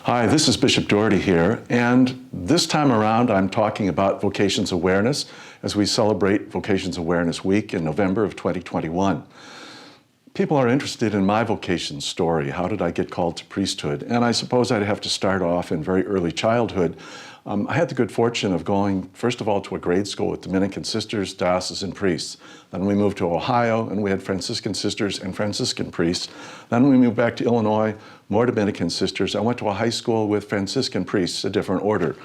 Hi, this is Bishop Doherty here, and this time around I'm talking about vocations awareness as we celebrate Vocations Awareness Week in November of 2021. People are interested in my vocation story. How did I get called to priesthood? And I suppose I'd have to start off in very early childhood. I had the good fortune of going, first of all, to a grade school with Dominican sisters, diocesan priests. Then we moved to Ohio, and we had Franciscan sisters and Franciscan priests. Then we moved back to Illinois, more Dominican sisters. I went to a high school with Franciscan priests, a different order.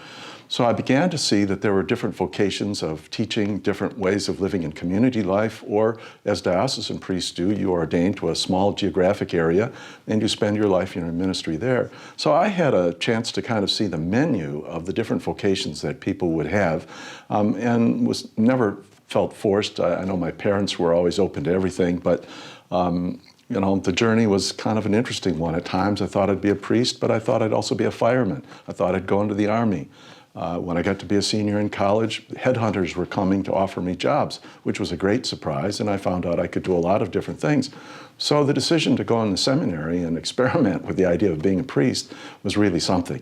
So I began to see that there were different vocations of teaching, different ways of living in community life, or as diocesan priests do, you are ordained to a small geographic area and you spend your life in your ministry there. So I had a chance to kind of see the menu of the different vocations that people would have, and was never felt forced. I know my parents were always open to everything, but you know, the journey was kind of an interesting one. At times I thought I'd be a priest, but I thought I'd also be a fireman. I thought I'd go into the Army. When I got to be a senior in college, headhunters were coming to offer me jobs, which was a great surprise, and I found out I could do a lot of different things. So the decision to go in the seminary and experiment with the idea of being a priest was really something.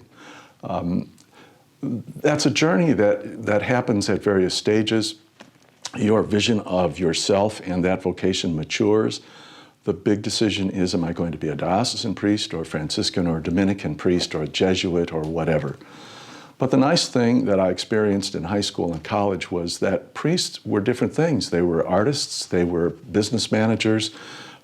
That's a journey that happens at various stages. Your vision of yourself and that vocation matures. The big decision is, am I going to be a diocesan priest or a Franciscan or a Dominican priest or a Jesuit or whatever? But the nice thing that I experienced in high school and college was that priests were different things. They were artists, they were business managers,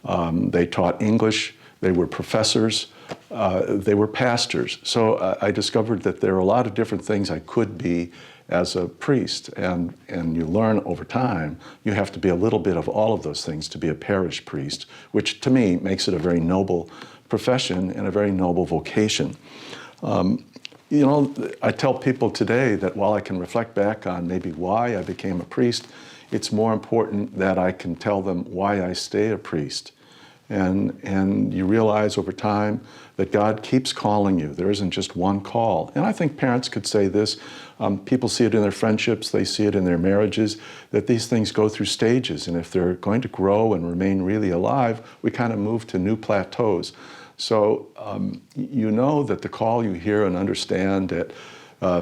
they taught English, they were professors, they were pastors. So I discovered that there are a lot of different things I could be as a priest, and you learn over time you have to be a little bit of all of those things to be a parish priest, which to me makes it a very noble profession and a very noble vocation. You know, I tell people today that while I can reflect back on maybe why I became a priest, it's more important that I can tell them why I stay a priest. And you realize over time that God keeps calling you. There isn't just one call. And I think parents could say this. People see it in their friendships, they see it in their marriages, that these things go through stages. And if they're going to grow and remain really alive, we kind of move to new plateaus. So you know that the call you hear and understand at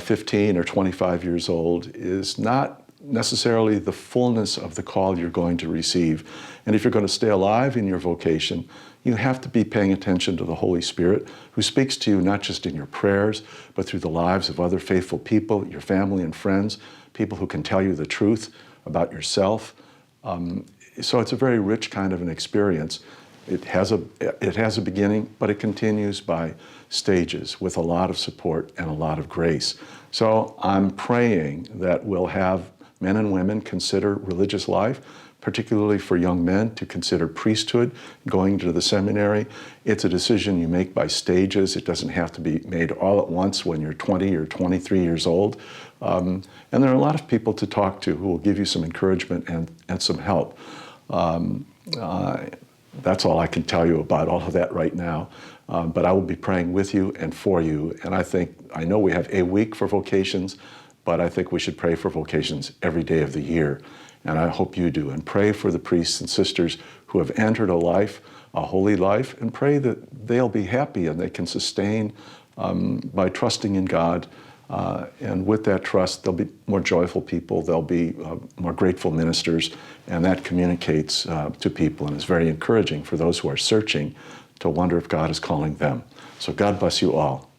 15 or 25 years old is not necessarily the fullness of the call you're going to receive. And if you're going to stay alive in your vocation, you have to be paying attention to the Holy Spirit, who speaks to you not just in your prayers, but through the lives of other faithful people, your family and friends, people who can tell you the truth about yourself. So it's a very rich kind of an experience. It has a beginning, but it continues by stages with a lot of support and a lot of grace. So I'm praying that we'll have men and women consider religious life, particularly for young men to consider priesthood, going to the seminary. It's a decision you make by stages. It doesn't have to be made all at once when you're 20 or 23 years old. And there are a lot of people to talk to who will give you some encouragement and some help. That's all I can tell you about all of that right now. But I will be praying with you and for you. And I know we have a week for vocations, but I think we should pray for vocations every day of the year. And I hope you do. And pray for the priests and sisters who have entered a life, a holy life, and pray that they'll be happy and they can sustain by trusting in God. And with that trust, they'll be more joyful people, they'll be more grateful ministers, and that communicates to people and is very encouraging for those who are searching to wonder if God is calling them. So God bless you all.